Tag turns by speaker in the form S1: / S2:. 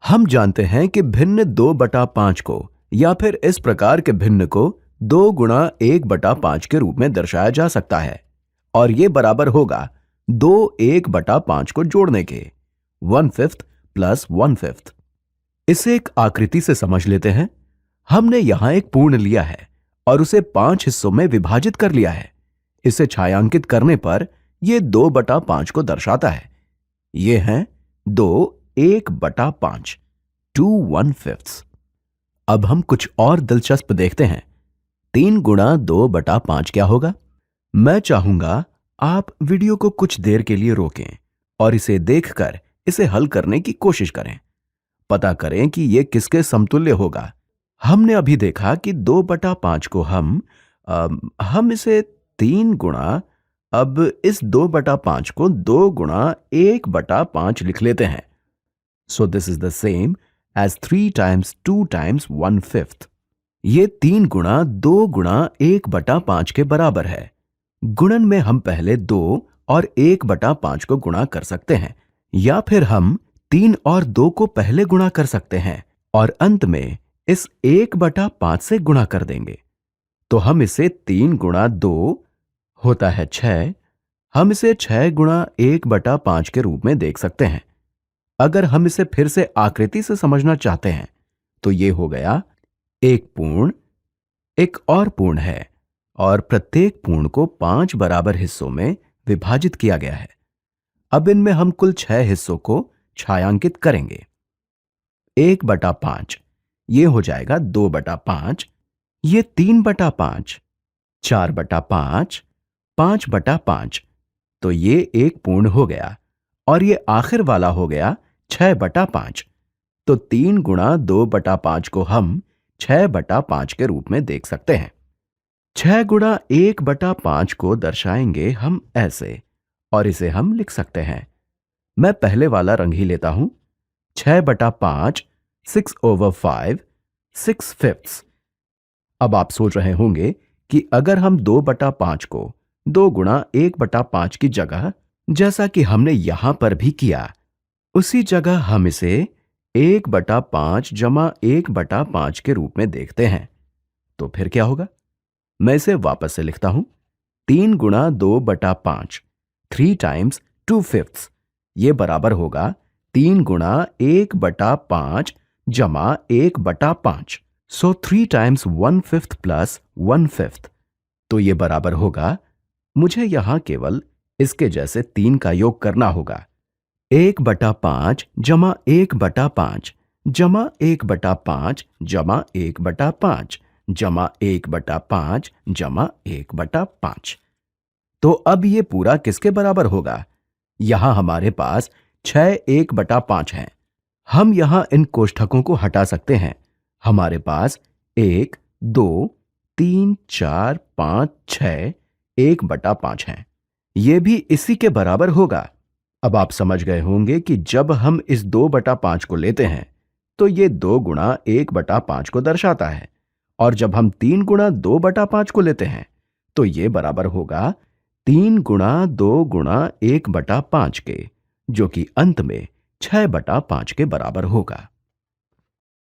S1: हम जानते हैं कि भिन्न 2/5 को या फिर इस प्रकार के भिन्न को 2 गुणा 1/5 के रूप में दर्शाया जा सकता है और ये बराबर होगा 2 1/5 को जोड़ने के 1/5 प्लस 1/5। इसे एक आकृति से समझ लेते हैं। हमने यहां एक पूर्ण लिया है और उसे 5 हिस्सों में विभाजित कर लिया है। इसे छायांकित करने पर यह 2/5 को दर्शाता है। ये हैं 2 1/5, 2 1/5। अब हम कुछ और दिलचस्प देखते हैं। 3 गुणा 2/5 क्या होगा? मैं चाहूंगा आप वीडियो को कुछ देर के लिए रोकें और इसे देखकर इसे हल करने की कोशिश करें। पता करें कि यह किसके समतुल्य होगा। हमने अभी देखा कि 2/5 को हम इसे 3 गुणा, अब इस 2/5 को 2 गुणा 1/5 लिख लेते हैं। So this is the same as 3 times 2 times 1/5। ये 3 गुणा 2 गुणा 1/5 के बराबर है। गुणन में हम पहले 2 और 1/5 को गुणा कर सकते हैं, या फिर हम 3 और 2 को पहले गुणा कर सकते हैं और अंत में इस 1/5 से गुणा कर देंगे। तो हम इसे 3 गुणा 2 होता है 6। हम इसे 6 गुणा 1/5 के रूप में देख सकते हैं। अगर हम इसे फिर से आकृति से समझना चाहते हैं तो ये हो गया एक पूर्ण, एक और पूर्ण है और प्रत्येक पूर्ण को 5 बराबर हिस्सों में विभाजित किया गया है। अब इनमें हम कुल 6 हिस्सों को छायांकित करेंगे। 1/5 ये हो जाएगा 2/5, ये 3/5, 4/5, 5/5। तो ये एक पूर्ण हो गया और ये आखिर वाला हो गया 6/5। तो 3 गुणा 2/5 को हम 6/5 के रूप में देख सकते हैं। 6 गुणा 1/5 को दर्शाएंगे हम ऐसे, और इसे हम लिख सकते हैं। मैं पहले वाला रंग ही लेता हूं। 6/5, 6/5, 6/5। अब आप सोच रहे होंगे कि अगर हम 2/5 को 2 गुणा 1/5 की जगह, जैसा कि हमने यहां पर भी किया, उसी जगह हम इसे 1/5 जमा 1/5 के रूप में देखते हैं, तो फिर क्या होगा? मैं इसे वापस से लिखता हूं। 3 गुणा 2/5, 3 टाइम्स 2/5। यह बराबर होगा 3 गुणा 1/5 जमा 1/5। सो 3 टाइम्स 1/5 प्लस 1/5। तो यह बराबर होगा, मुझे यहां केवल इसके जैसे 3 का योग करना होगा। 1/5 जमा 1/5 जमा 1/5 जमा 1/5 जमा 1/5 जमा 1/5। तो अब ये पूरा किसके बराबर होगा? यहां हमारे पास 6 1/5 हैं। हम यहां इन कोष्ठकों को हटा सकते हैं। हमारे पास 1 2 3 4 5 6 1/5 हैं। ये भी इसी के बराबर होगा। अब आप समझ गए होंगे कि जब हम इस 2/5 को लेते हैं तो ये 2 गुणा 1/5 को दर्शाता है, और जब हम 3 गुणा 2/5 को लेते हैं तो ये बराबर होगा 3 गुणा 2 गुणा 1/5 के, जो कि अंत में 6/5 के बराबर होगा।